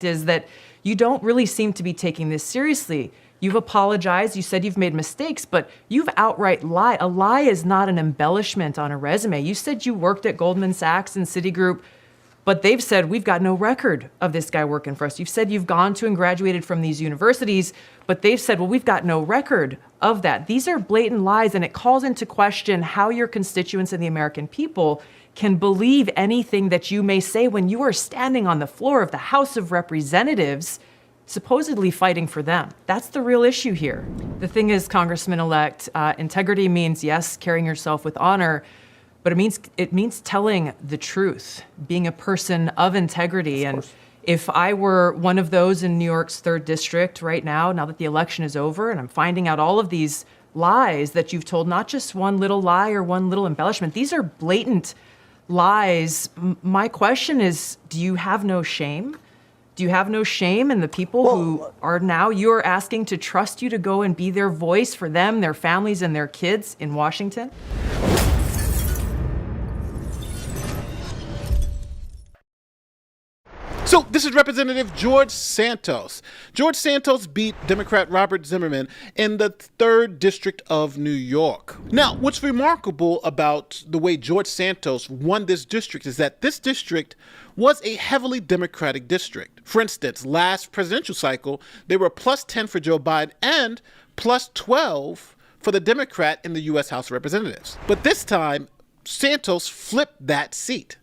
is that you don't really seem to be taking this seriously. You've apologized, you said you've made mistakes, but you've outright lied. A lie is not an embellishment on a resume. You said you worked at Goldman Sachs and Citigroup, but they've said, we've got no record of this guy working for us. You've said you've gone to and graduated from these universities, but they've said, well, we've got no record of that. These are blatant lies, and it calls into question how your constituents and the American people can believe anything that you may say when you are standing on the floor of the House of Representatives, supposedly fighting for them. That's the real issue here. The thing is, Congressman-elect, integrity means, yes, carrying yourself with honor, but it means telling the truth, being a person of integrity. And if I were one of those in New York's 3rd District right now that the election is over, and I'm finding out all of these lies that you've told, not just one little lie or one little embellishment, these are blatant lies. My question is, do you have no shame? Do you have no shame in the people who are now, you're asking to trust you to go and be their voice for them, their families, and their kids in Washington? So this is Representative George Santos. George Santos beat Democrat Robert Zimmerman in the 3rd District of New York. Now, what's remarkable about the way George Santos won this district is that this district was a heavily Democratic district. For instance, last presidential cycle, they were plus 10 for Joe Biden and plus 12 for the Democrat in the U.S. House of Representatives. But this time, Santos flipped that seat.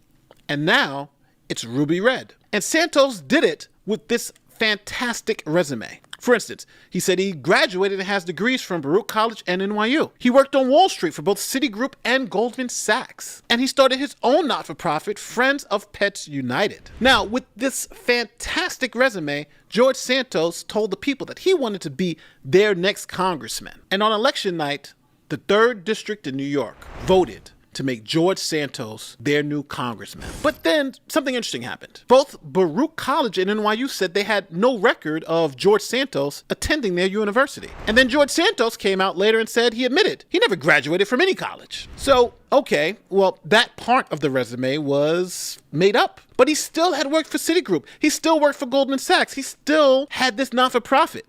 And now it's ruby red. And Santos did it with this fantastic resume. For instance, he said he graduated and has degrees from Baruch College and NYU. He worked on Wall Street for both Citigroup and Goldman Sachs. And he started his own not-for-profit, Friends of Pets United. Now, with this fantastic resume, George Santos told the people that he wanted to be their next congressman. And on election night, the 3rd District in New York voted to make George Santos their new congressman. But then something interesting happened. Both Baruch College and NYU said they had no record of George Santos attending their university. And then George Santos came out later and said he admitted he never graduated from any college. So, okay, well, that part of the resume was made up. But he still had worked for Citigroup. He still worked for Goldman Sachs. He still had this not-for-profit.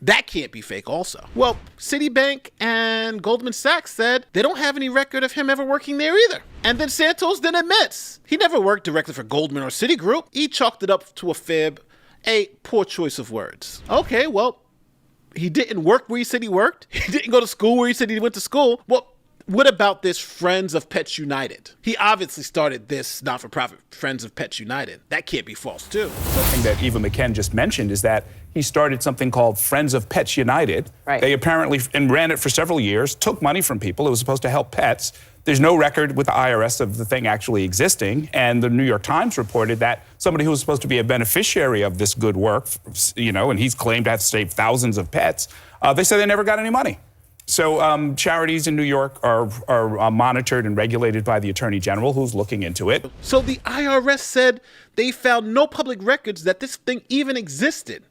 That can't be fake also. Well, Citibank and Goldman Sachs said they don't have any record of him ever working there either. And then Santos then admits he never worked directly for Goldman or Citigroup. He chalked it up to a fib, a poor choice of words. Okay, well, he didn't work where he said he worked. He didn't go to school where he said he went to school. Well, what about this Friends of Pets United? He obviously started this not-for-profit Friends of Pets United. That can't be false, too. The thing that Eva McKen just mentioned is that he started something called Friends of Pets United. Right. They apparently ran it for several years, took money from people. It was supposed to help pets. There's no record with the IRS of the thing actually existing. And the New York Times reported that somebody who was supposed to be a beneficiary of this good work, and he's claimed to have saved thousands of pets, they said they never got any money. So charities in New York are monitored and regulated by the Attorney General, who's looking into it. So the IRS said they found no public records that this thing even existed.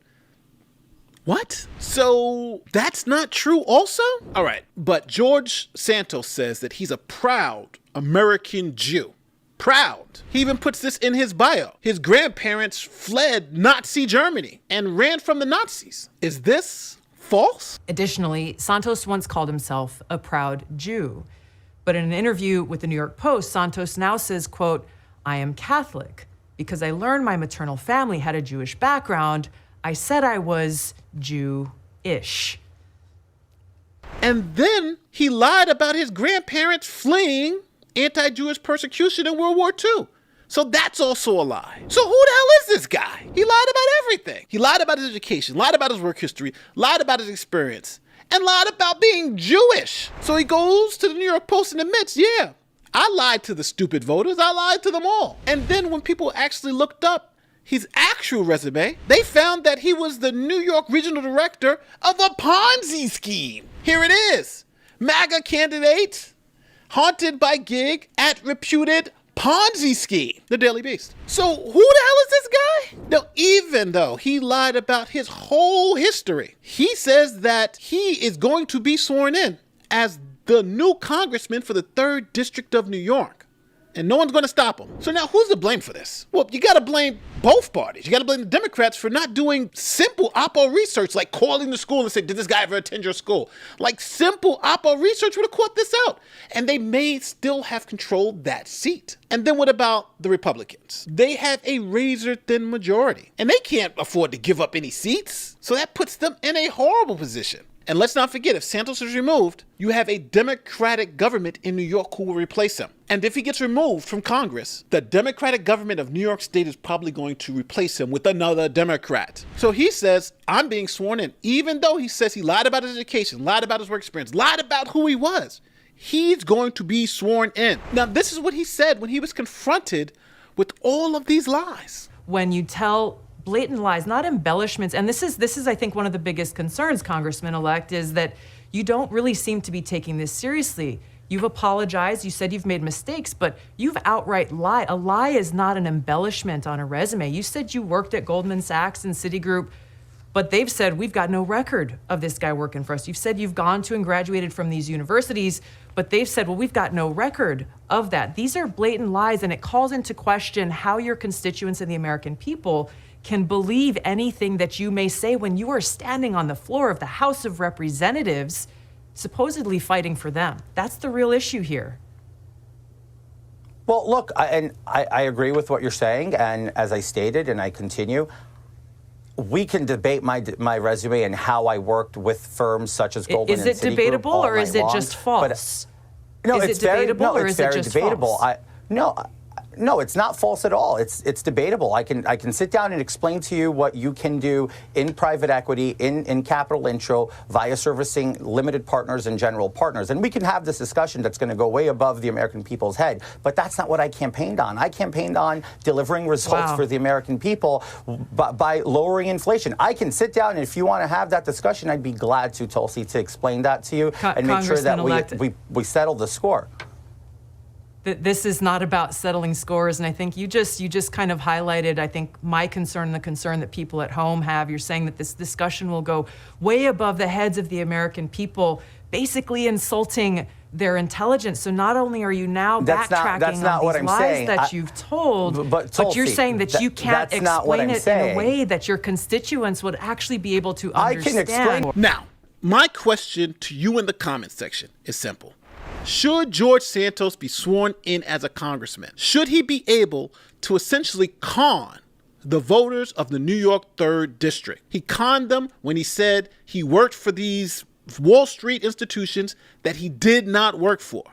What? So that's not true also? All right, but George Santos says that he's a proud American Jew. Proud. He even puts this in his bio. His grandparents fled Nazi Germany and ran from the Nazis. Is this false? Additionally, Santos once called himself a proud Jew. But in an interview with the New York Post, Santos now says, quote, "I am Catholic. Because I learned my maternal family had a Jewish background, I said I was Jew-ish." And then he lied about his grandparents fleeing anti-Jewish persecution in World War II. So that's also a lie. So who the hell is this guy? He lied about everything. He lied about his education, lied about his work history, lied about his experience, and lied about being Jewish. So he goes to the New York Post and admits, yeah, I lied to the stupid voters. I lied to them all. And then when people actually looked up his actual resume, they found that he was the New York regional director of a Ponzi scheme. Here it is. MAGA candidate, haunted by gig at reputed Ponzi scheme. The Daily Beast. So who the hell is this guy? Now, even though he lied about his whole history, he says that he is going to be sworn in as the new congressman for the 3rd District of New York. and no one's going to stop him. So now who's to blame for this? Well, you got to blame both parties. You got to blame the Democrats for not doing simple Oppo research, like calling the school and saying, did this guy ever attend your school? Like simple Oppo research would have caught this out. And they may still have controlled that seat. And then what about the Republicans? They have a razor-thin majority, and they can't afford to give up any seats. So that puts them in a horrible position. And let's not forget, if Santos is removed, you have a Democratic government in New York who will replace him. And if he gets removed from Congress, the Democratic government of New York State is probably going to replace him with another Democrat. So he says, I'm being sworn in, even though he says he lied about his education, lied about his work experience, lied about who he was. He's going to be sworn in. Now, this is what he said when he was confronted with all of these lies. When you tell blatant lies, not embellishments, and this is I think one of the biggest concerns, Congressman-elect, is that you don't really seem to be taking this seriously. You've apologized, you said you've made mistakes, but you've outright lied. A lie is not an embellishment on a resume. You said you worked at Goldman Sachs and Citigroup, but they've said, we've got no record of this guy working for us. You've said you've gone to and graduated from these universities, but they've said, well, we've got no record of that. These are blatant lies, and it calls into question how your constituents and the American people can believe anything that you may say when you are standing on the floor of the House of Representatives, supposedly fighting for them. That's the real issue here. Well, look, I agree with what you're saying, and as I stated, and I continue, we can debate my resume and how I worked with firms such as Goldman and Citigroup. Is it debatable, or is it just false? No, is it's it debatable, or is it just debatable. False? No, it's not false at all. It's debatable. I can sit down and explain to you what you can do in private equity, in capital intro, via servicing limited partners and general partners. And we can have this discussion that's going to go way above the American people's head. But that's not what I campaigned on. I campaigned on delivering results for the American people by lowering inflation. I can sit down, and if you want to have that discussion, I'd be glad to, Tulsi, to explain that to you and make sure that we settle the score. This is not about settling scores, and I think you just kind of highlighted, I think, my concern and the concern that people at home have. You're saying that this discussion will go way above the heads of the American people, basically insulting their intelligence. So not only are you now backtracking on these lies that you've told, but you're saying that you can't explain it in a way that your constituents would actually be able to understand. I can explain. Now, my question to you in the comment section is simple. Should George Santos be sworn in as a congressman? Should he be able to essentially con the voters of the New York 3rd District? He conned them when he said he worked for these Wall Street institutions that he did not work for.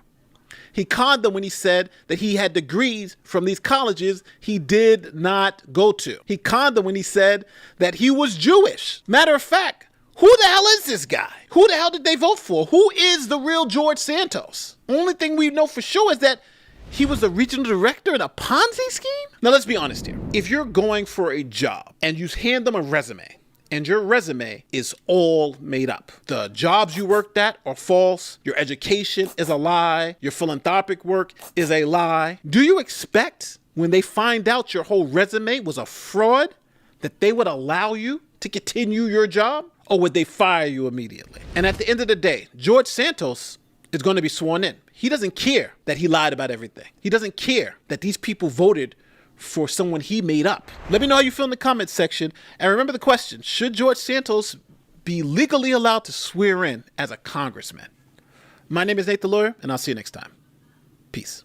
He conned them when he said that he had degrees from these colleges he did not go to. He conned them when he said that he was Jewish. Matter of fact, who the hell is this guy? Who the hell did they vote for? Who is the real George Santos? Only thing we know for sure is that he was a regional director in a Ponzi scheme? Now, let's be honest here. If you're going for a job and you hand them a resume, and your resume is all made up, the jobs you worked at are false, your education is a lie, your philanthropic work is a lie, do you expect when they find out your whole resume was a fraud that they would allow you to continue your job? Or would they fire you immediately? And at the end of the day, George Santos is going to be sworn in. He doesn't care that he lied about everything. He doesn't care that these people voted for someone he made up. Let me know how you feel in the comments section. And remember the question, should George Santos be legally allowed to swear in as a congressman? My name is Nate the Lawyer, and I'll see you next time. Peace.